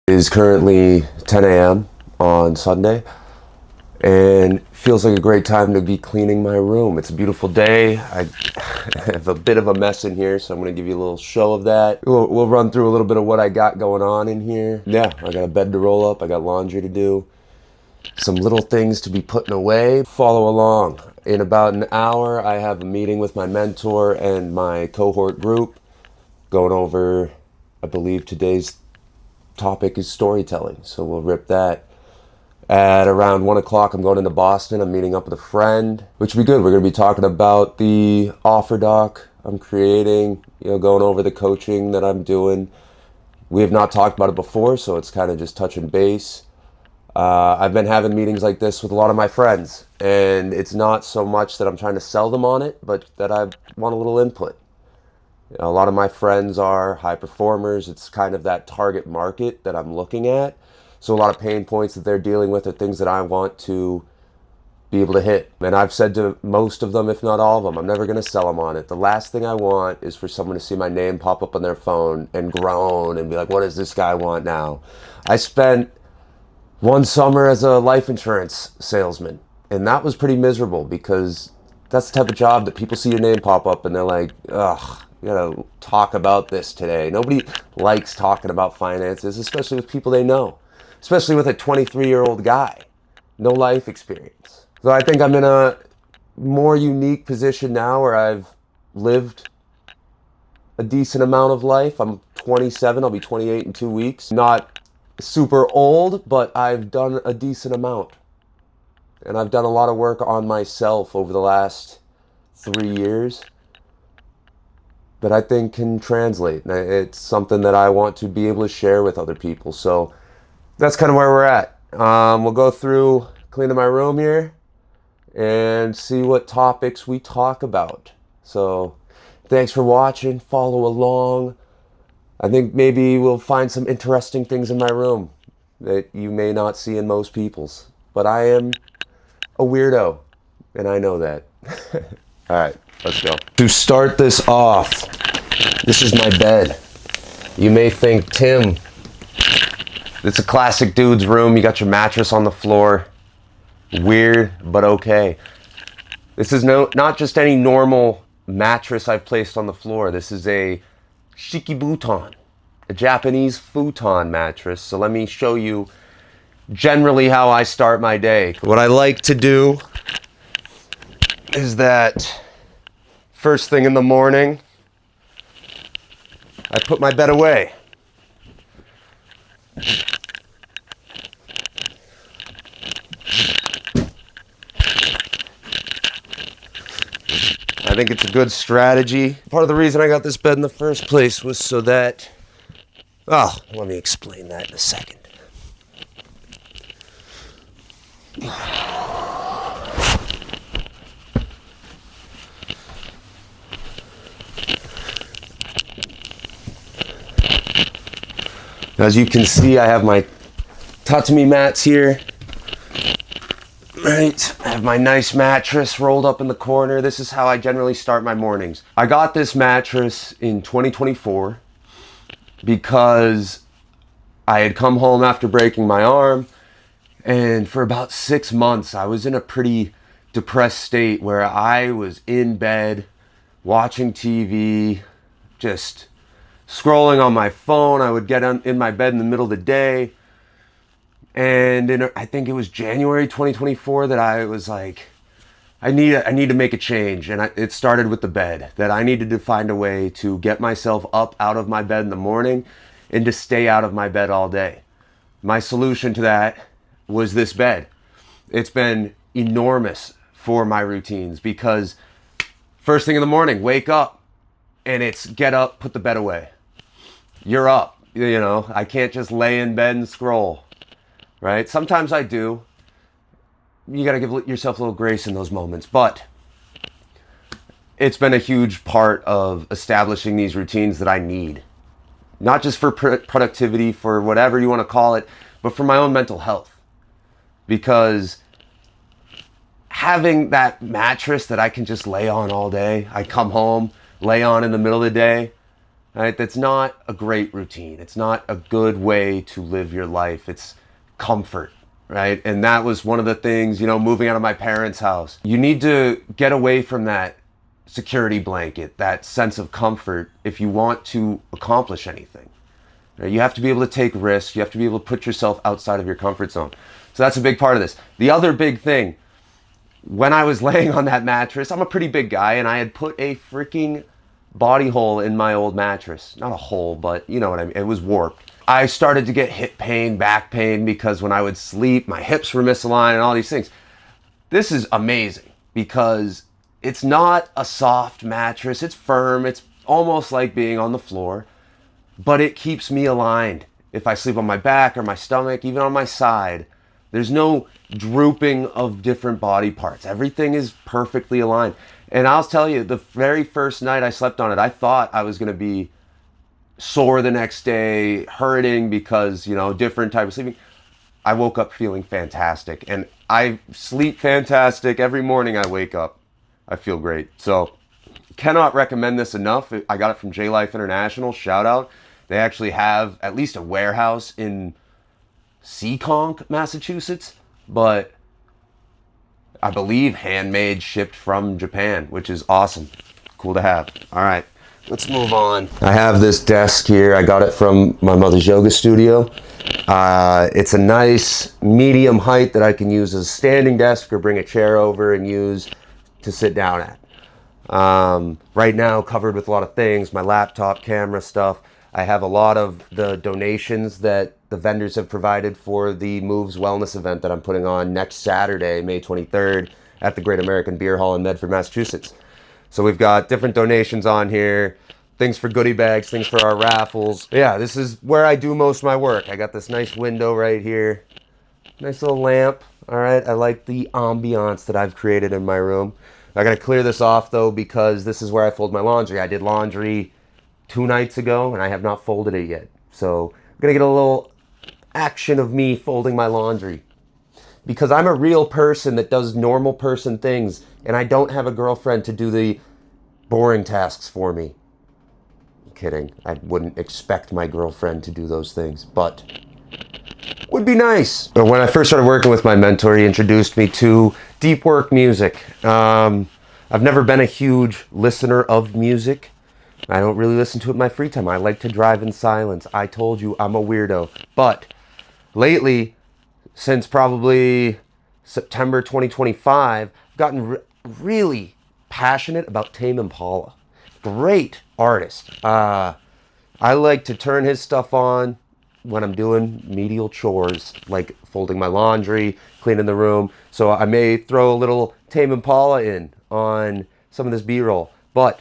It is currently 10 a.m. on Sunday, and feels like a great time to be cleaning my room. It's a beautiful day. I have a bit of a mess in here, so I'm going to give you a little show of that. We'll run through a little bit of what I got going on in here. Yeah, I got a bed to roll up. I got laundry to do. Some little things to be putting away. Follow along. In about an hour, I have a meeting with my mentor and my cohort group, going over, I believe today's topic is storytelling, so we'll rip that. At around 1 o'clock, I'm going into Boston. I'm meeting up with a friend, which will be good. We're going to be talking about the offer doc I'm creating, going over the coaching that I'm doing. We have not talked about it before, so it's kind of just touching base. I've been having meetings like this with a lot of my friends, and it's not so much that I'm trying to sell them on it, but that I want a little input. A lot of my friends are high performers. It's kind of that target market that I'm looking at. So a lot of pain points that they're dealing with are things that I want to be able to hit. And I've said to most of them, if not all of them, I'm never going to sell them on it. The last thing I want is for someone to see my name pop up on their phone and groan and be like, what does this guy want now? I spent one summer as a life insurance salesman, and that was pretty miserable because that's the type of job that people see your name pop up and they're like, ugh, you gotta talk about this today. Nobody likes talking about finances, especially with people they know, especially with a 23-year-old guy, no life experience. So I think I'm in a more unique position now where I've lived a decent amount of life. I'm 27, I'll be 28 in 2 weeks. Not super old, but I've done a decent amount. And I've done a lot of work on myself over the last 3 years that I think can translate. And it's something that I want to be able to share with other people. So that's kind of where we're at. We'll go through cleaning my room here and see what topics we talk about. So thanks for watching. Follow along. I think maybe we'll find some interesting things in my room that you may not see in most people's. But I am a weirdo, and I know that. All right, let's go. To start this off, this is my bed. You may think, Tim, it's a classic dude's room. You got your mattress on the floor. Weird, but okay. This is not just any normal mattress I've placed on the floor. This is a Exequi, a Japanese futon mattress. So let me show you generally how I start my day. What I like to do is that first thing in the morning, I put my bed away. I think it's a good strategy. Part of the reason I got this bed in the first place was so that, let me explain that in a second. As you can see, I have my tatami mats here. Right, I have my nice mattress rolled up in the corner. This is how I generally start my mornings. I got this mattress in 2024 because I had come home after breaking my arm, and for about 6 months I was in a pretty depressed state where I was in bed watching TV, just scrolling on my phone. I would get in my bed in the middle of the day. And I think it was January 2024 that I was like, I need to make a change. And it started with the bed, that I needed to find a way to get myself up out of my bed in the morning and to stay out of my bed all day. My solution to that was this bed. It's been enormous for my routines because first thing in the morning, wake up and it's get up, put the bed away. You're up, I can't just lay in bed and scroll. Right? Sometimes I do. You got to give yourself a little grace in those moments. But it's been a huge part of establishing these routines that I need. Not just for productivity, for whatever you want to call it, but for my own mental health. Because having that mattress that I can just lay on all day, I come home, lay on in the middle of the day, Right? That's not a great routine. It's not a good way to live your life. It's comfort, right? And that was one of the things, moving out of my parents' house. You need to get away from that security blanket, that sense of comfort if you want to accomplish anything. Right? You have to be able to take risks. You have to be able to put yourself outside of your comfort zone. So that's a big part of this. The other big thing, when I was laying on that mattress, I'm a pretty big guy, and I had put a freaking body hole in my old mattress. Not a hole, but you know what I mean. It was warped. I started to get hip pain, back pain, because when I would sleep, my hips were misaligned and all these things. This is amazing because it's not a soft mattress. It's firm. It's almost like being on the floor, but it keeps me aligned. If I sleep on my back or my stomach, even on my side, there's no drooping of different body parts. Everything is perfectly aligned. And I'll tell you, the very first night I slept on it, I thought I was going to be sore the next day, hurting because, different type of sleeping. I woke up feeling fantastic. And I sleep fantastic. Every morning I wake up, I feel great. So, cannot recommend this enough. I got it from J Life International. Shout out. They actually have at least a warehouse in Seekonk, Massachusetts, but I believe handmade, shipped from Japan, which is awesome. Cool to have. All right, let's move on. I have this desk here. I got it from my mother's yoga studio. It's a nice medium height that I can use as a standing desk or bring a chair over and use to sit down at. Right now, covered with a lot of things, my laptop, camera stuff. I have a lot of the donations that the vendors have provided for the Moves Wellness event that I'm putting on next Saturday, May 23rd, at the Great American Beer Hall in Medford, Massachusetts. So we've got different donations on here, things for goodie bags, things for our raffles. Yeah, this is where I do most of my work. I got this nice window right here, nice little lamp. All right, I like the ambiance that I've created in my room. I gotta clear this off though because this is where I fold my laundry. I did laundry 2 nights ago and I have not folded it yet. So I'm gonna get a little action of me folding my laundry because I'm a real person that does normal person things and I don't have a girlfriend to do the boring tasks for me. I'm kidding. I wouldn't expect my girlfriend to do those things, but would be nice. But when I first started working with my mentor, he introduced me to deep work music. I've never been a huge listener of music. I don't really listen to it in my free time. I like to drive in silence. I told you I'm a weirdo. But lately, since probably September 2025, I've gotten really passionate about Tame Impala. Great artist. I like to turn his stuff on when I'm doing medial chores, like folding my laundry, cleaning the room. So I may throw a little Tame Impala in on some of this B-roll. But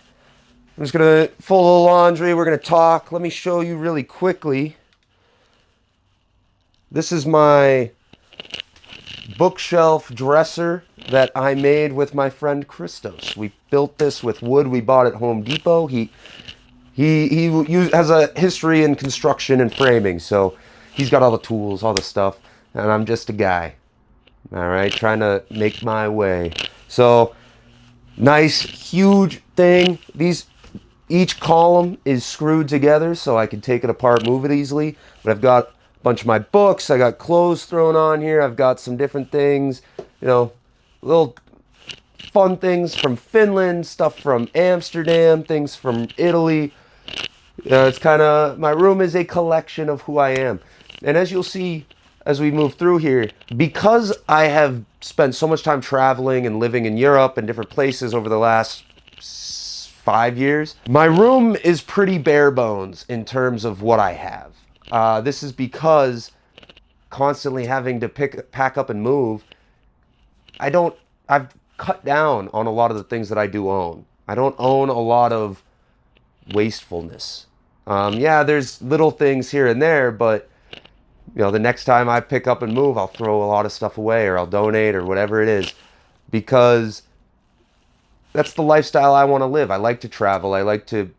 I'm just going to fold a little laundry. We're going to talk. Let me show you really quickly. This is my bookshelf dresser that I made with my friend Christos. We built this with wood we bought at Home Depot. He has a history in construction and framing, so he's got all the tools, all the stuff, and I'm just a guy, all right, trying to make my way. So, nice, huge thing. Each column is screwed together, so I can take it apart, move it easily, but I've got a bunch of my books, I got clothes thrown on here, I've got some different things, little fun things from Finland, stuff from Amsterdam, things from Italy. It's kind of, my room is a collection of who I am. And as you'll see as we move through here, because I have spent so much time traveling and living in Europe and different places over the last 5 years, my room is pretty bare bones in terms of what I have. This is because constantly having to pack up and move, I've cut down on a lot of the things that I do own. I don't own a lot of wastefulness. Yeah, there's little things here and there, but the next time I pick up and move, I'll throw a lot of stuff away or I'll donate or whatever it is, because that's the lifestyle I want to live. I like to travel. I like to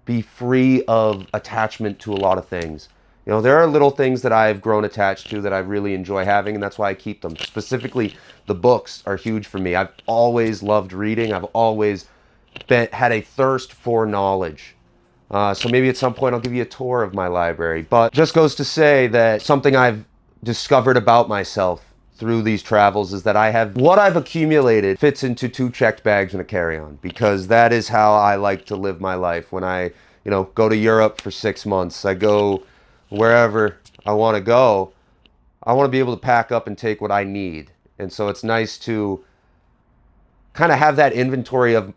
be free of attachment to a lot of things. There are little things that I've grown attached to that I really enjoy having, and that's why I keep them. Specifically, the books are huge for me. I've always loved reading. I've always had a thirst for knowledge. So maybe at some point I'll give you a tour of my library. But just goes to say that something I've discovered about myself through these travels is that what I've accumulated fits into 2 checked bags and a carry-on, because that is how I like to live my life. When I, go to Europe for 6 months, I go wherever I want to go, I want to be able to pack up and take what I need. And so it's nice to kind of have that inventory of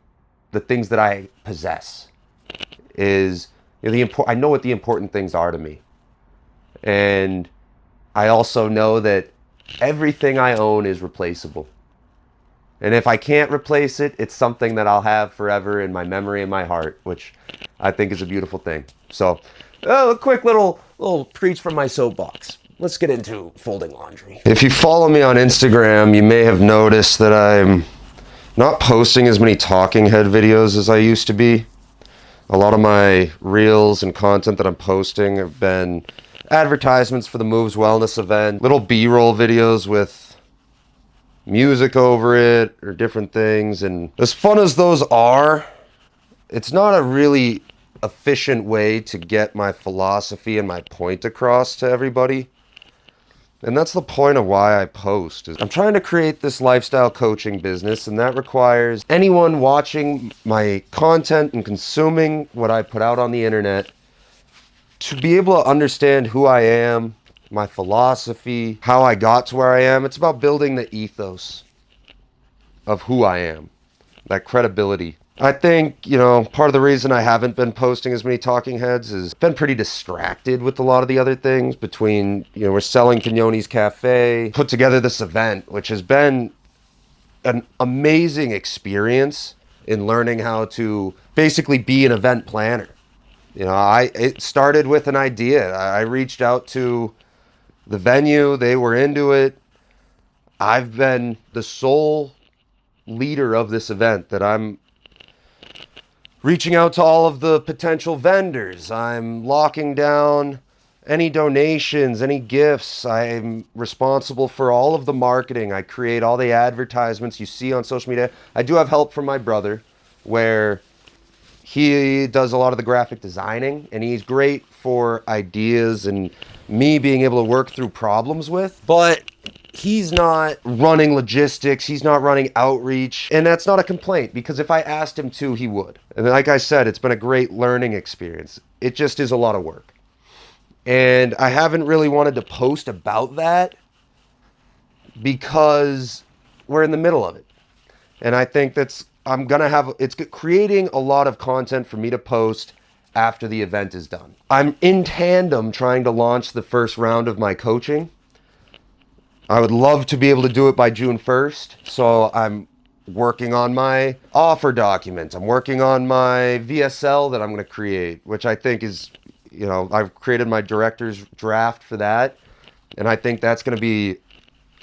the things that I possess. I know what the important things are to me. And I also know that everything I own is replaceable. And if I can't replace it, it's something that I'll have forever in my memory and my heart, which I think is a beautiful thing. So, a quick little preach from my soapbox. Let's get into folding laundry. If you follow me on Instagram, you may have noticed that I'm not posting as many talking head videos as I used to be. A lot of my reels and content that I'm posting have been advertisements for the Moves Wellness event, little B-roll videos with music over it or different things. And as fun as those are, it's not a really efficient way to get my philosophy and my point across to everybody. And that's the point of why I post. I'm trying to create this lifestyle coaching business, and that requires anyone watching my content and consuming what I put out on the internet to be able to understand who I am, my philosophy, how I got to where I am. It's about building the ethos of who I am, that credibility. I think, part of the reason I haven't been posting as many talking heads is been pretty distracted with a lot of the other things between, we're selling Cagnoni's Cafe, put together this event, which has been an amazing experience in learning how to basically be an event planner. It started with an idea. I reached out to the venue. They were into it. I've been the sole leader of this event, that I'm reaching out to all of the potential vendors. I'm locking down any donations, any gifts. I'm responsible for all of the marketing. I create all the advertisements you see on social media. I do have help from my brother, where he does a lot of the graphic designing, and he's great for ideas and me being able to work through problems with. But he's not running logistics, he's not running outreach, and that's not a complaint, because if I asked him to, he would. And like I said, it's been a great learning experience. It just is a lot of work. And I haven't really wanted to post about that because we're in the middle of it. And I think it's creating a lot of content for me to post after the event is done. I'm in tandem trying to launch the first round of my coaching. I would love to be able to do it by June 1st. So I'm working on my offer document. I'm working on my VSL that I'm going to create, which I think is, I've created my director's draft for that. And I think that's going to be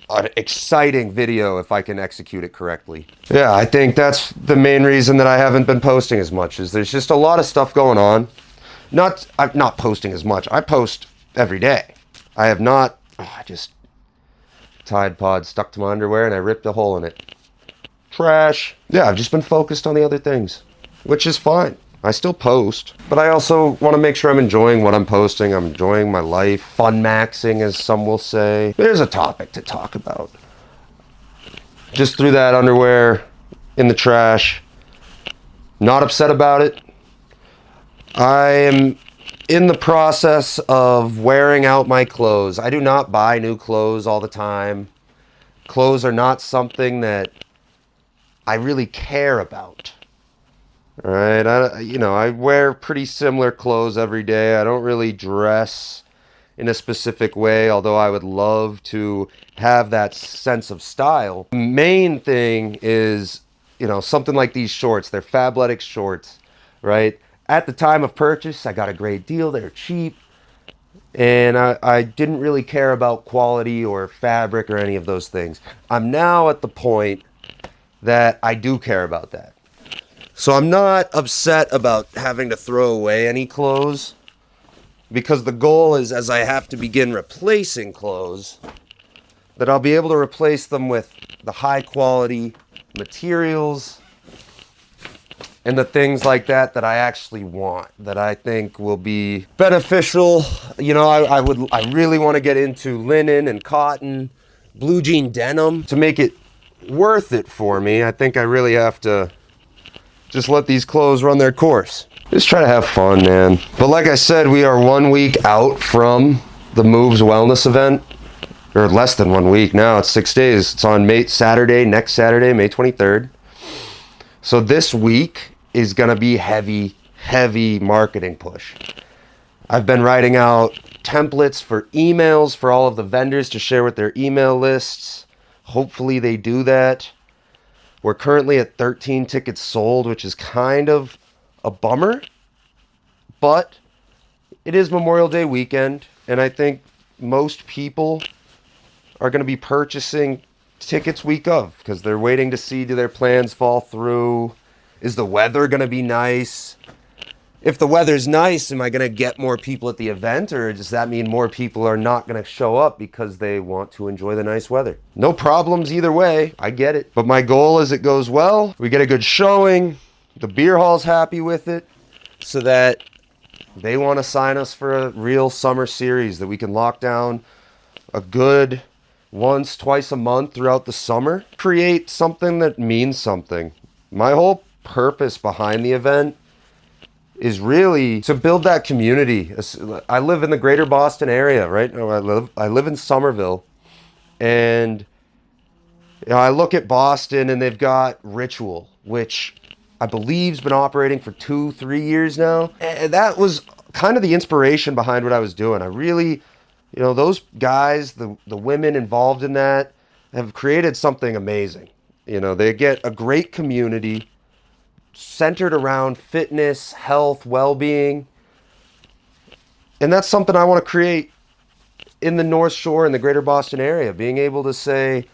an exciting video if I can execute it correctly. Yeah, I think that's the main reason that I haven't been posting as much, is there's just a lot of stuff going on. I'm not posting as much. I post every day. I have not, I just Tide Pod stuck to my underwear and I ripped a hole in it. Trash. Yeah, I've just been focused on the other things, which is fine. I still post, but I also want to make sure I'm enjoying what I'm posting. I'm enjoying my life. Fun maxing, as some will say. There's a topic to talk about. Just threw that underwear in the trash. Not upset about it. I am in the process of wearing out my clothes. I do not buy new clothes all the time. Clothes are not something that I really care about. All right, I wear pretty similar clothes every day. I don't really dress in a specific way, although I would love to have that sense of style. The main thing is, something like these shorts. They're Fabletics shorts, right? At the time of purchase, I got a great deal. They're cheap. And I didn't really care about quality or fabric or any of those things. I'm now at the point that I do care about that. So I'm not upset about having to throw away any clothes, because the goal is, as I have to begin replacing clothes, that I'll be able to replace them with the high quality materials and the things like that that I actually want, that I think will be beneficial. You know, I really want to get into linen and cotton, blue jean denim to make it worth it for me. I think I really have to just let these clothes run their course. Just try to have fun, man. But like I said, we are 1 week out from the Moves Wellness event, or less than 1 week now. It's 6 days. It's on next Saturday, May 23rd. So this week is gonna be heavy marketing push. I've been writing out templates for emails for all of the vendors to share with their email lists. Hopefully they do that. We're currently at 13 tickets sold, which is kind of a bummer, but it is Memorial Day weekend, and I think most people are going to be purchasing tickets week of because they're waiting to see, do their plans fall through? Is the weather going to be nice? If the weather's nice, am I going to get more people at the event, or does that mean more people are not going to show up because they want to enjoy the nice weather? No problems either way. I get it. But my goal is it goes well. We get a good showing. The beer hall's happy with it so that they want to sign us for a real summer series that we can lock down a good once, twice a month throughout the summer. Create something that means something. My whole purpose behind the event is really to build that community. I live in the greater Boston area, right? I live in Somerville, and you know, I look at Boston and they've got Ritual, which I believe's been operating for 2-3 years now. And that was kind of the inspiration behind what I was doing. I really, you know, those guys, the women involved in that have created something amazing. You know, they get a great community centered around fitness, health, well-being. And that's something I want to create in the North Shore, in the greater Boston area. Being able to say,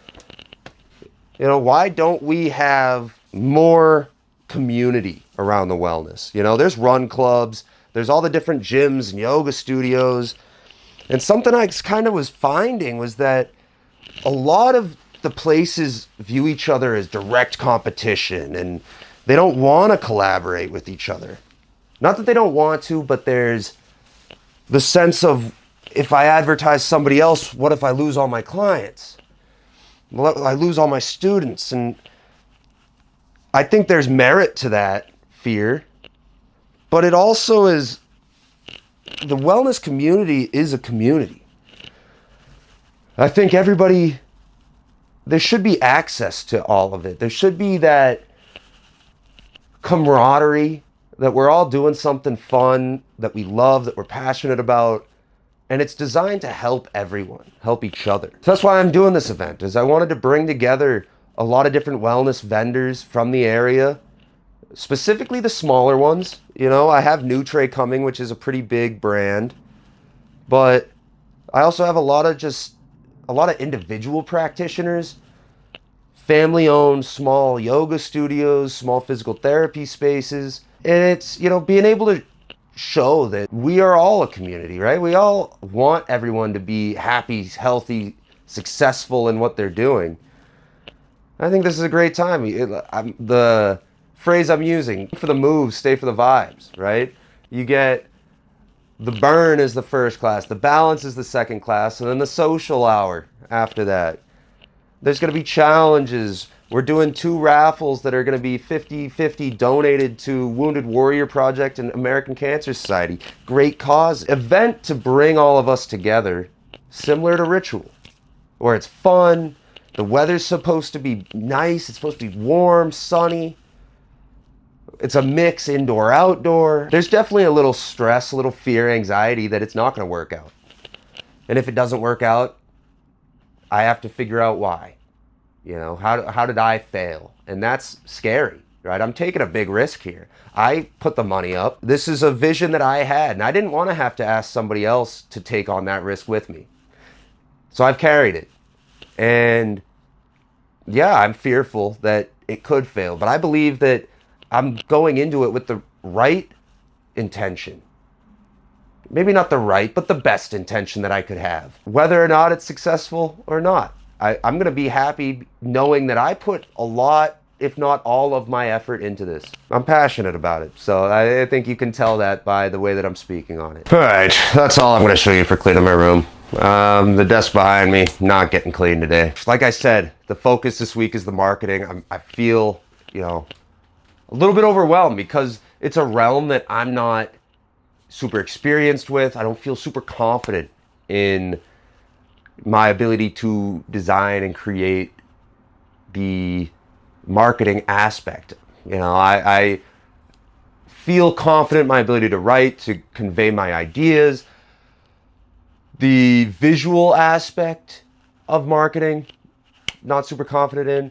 you know, why don't we have more community around the wellness? You know, there's run clubs, there's all the different gyms and yoga studios. And something I kind of was finding was that a lot of the places view each other as direct competition, and they don't want to collaborate with each other. Not that they don't want to, but there's the sense of, if I advertise somebody else, what if I lose all my clients? Well, I lose all my students. And I think there's merit to that fear, but it also is, the wellness community is a community. I think everybody, there should be access to all of it. There should be that camaraderie, that we're all doing something fun, that we love, that we're passionate about, and it's designed to help everyone, help each other. So that's why I'm doing this event, is I wanted to bring together a lot of different wellness vendors from the area, specifically the smaller ones. You know, I have Nutre coming, which is a pretty big brand, but I also have a lot of individual practitioners, family-owned small yoga studios, small physical therapy spaces. And it's, you know, being able to show that we are all a community, right? We all want everyone to be happy, healthy, successful in what they're doing. I think this is a great time. The phrase I'm using, for the moves, stay for the vibes, right? You get the burn is the first class, the balance is the second class, and then the social hour after that. There's going to be challenges. We're doing 2 raffles that are going to be 50-50 donated to Wounded Warrior Project and American Cancer Society. Great cause. Event to bring all of us together, similar to Ritual, where it's fun. The weather's supposed to be nice. It's supposed to be warm, sunny. It's a mix indoor-outdoor. There's definitely a little stress, a little fear, anxiety that it's not going to work out. And if it doesn't work out, I have to figure out why. You know, how did I fail? And that's scary, right? I'm taking a big risk here. I put the money up. This is a vision that I had, and I didn't want to have to ask somebody else to take on that risk with me. So I've carried it. And yeah, I'm fearful that it could fail, but I believe that I'm going into it with the right intention. Maybe not the right, but the best intention that I could have. Whether or not it's successful or not, I'm going to be happy knowing that I put a lot if not all of my effort into this. I'm passionate about it. So I think you can tell that by the way that I'm speaking on it. All right, that's all I'm going to show you for cleaning my room. The desk behind me, not getting clean today. Like I said, the focus this week is the marketing. I feel, a little bit overwhelmed because it's a realm that I'm not super experienced with. I don't feel super confident in my ability to design and create the marketing aspect. I feel confident in my ability to write, to convey my ideas. The visual aspect of marketing, not super confident in.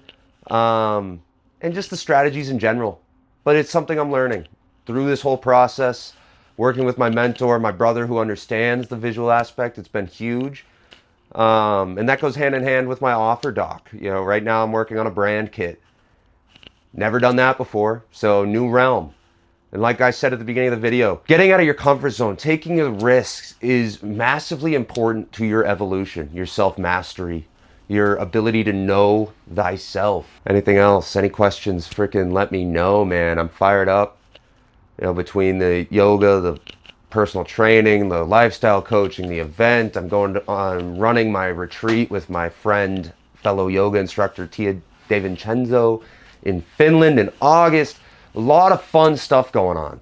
And just the strategies in general. But it's something I'm learning through this whole process. Working with my mentor, my brother who understands the visual aspect, it's been huge. And that goes hand in hand with my offer doc. Right now I'm working on a brand kit. Never done that before, so new realm. And like I said at the beginning of the video, getting out of your comfort zone, taking the risks is massively important to your evolution, your self-mastery, your ability to know thyself. Anything else? Any questions? Freaking let me know, man. I'm fired up. Between the yoga, the personal training, the lifestyle coaching, the event. I'm running my retreat with my friend, fellow yoga instructor, Tia DeVincenzo in Finland in August. A lot of fun stuff going on.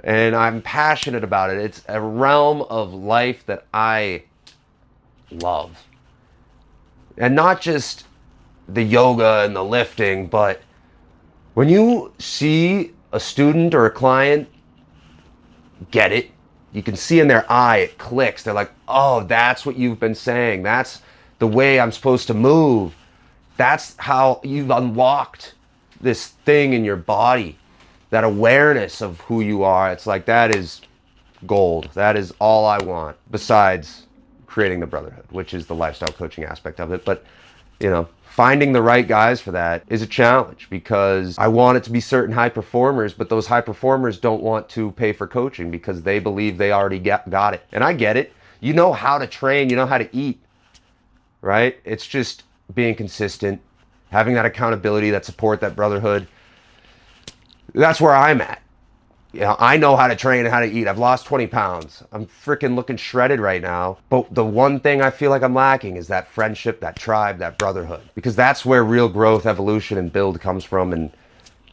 And I'm passionate about it. It's a realm of life that I love. And not just the yoga and the lifting, but when you see a student or a client get it, you can see in their eye, it clicks. They're like, oh, that's what you've been saying. That's the way I'm supposed to move. That's how you've unlocked this thing in your body, that awareness of who you are. It's like, that is gold. That is all I want, besides creating the brotherhood, which is the lifestyle coaching aspect of it. But, finding the right guys for that is a challenge, because I want it to be certain high performers, but those high performers don't want to pay for coaching because they believe they already got it. And I get it. You know how to train, you know how to eat, right? It's just being consistent, having that accountability, that support, that brotherhood. That's where I'm at. I know how to train and how to eat. I've lost 20 pounds. I'm freaking looking shredded right now. But the one thing I feel like I'm lacking is that friendship, that tribe, that brotherhood. Because that's where real growth, evolution, and build comes from. And,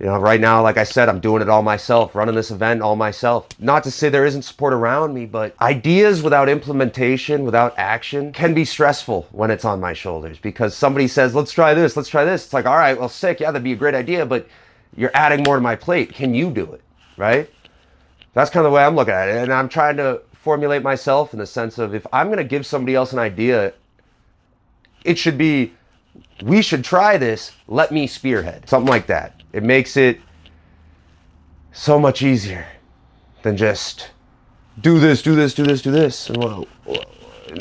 right now, like I said, I'm doing it all myself, running this event all myself. Not to say there isn't support around me, but ideas without implementation, without action, can be stressful when it's on my shoulders. Because somebody says, let's try this, let's try this. It's like, all right, well, sick. Yeah, that'd be a great idea, but you're adding more to my plate. Can you do it? Right? That's kind of the way I'm looking at it. And I'm trying to formulate myself in the sense of, if I'm going to give somebody else an idea, it should be, we should try this, let me spearhead. Something like that. It makes it so much easier than just do this, do this, do this, do this. And well,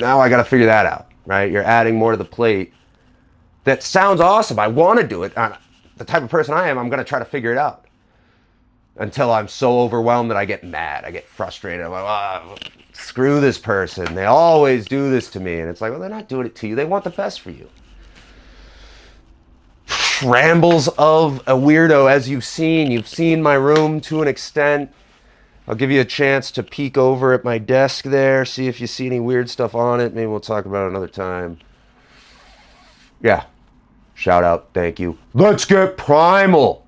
now I got to figure that out, right? You're adding more to the plate. That sounds awesome. I want to do it. The type of person I am, I'm going to try to figure it out. Until I'm so overwhelmed that I get mad. I get frustrated. I'm like, screw this person. They always do this to me. And it's like, well, they're not doing it to you. They want the best for you. Rambles of a weirdo, as you've seen. You've seen my room to an extent. I'll give you a chance to peek over at my desk there, see if you see any weird stuff on it. Maybe we'll talk about it another time. Yeah. Shout out. Thank you. Let's get primal.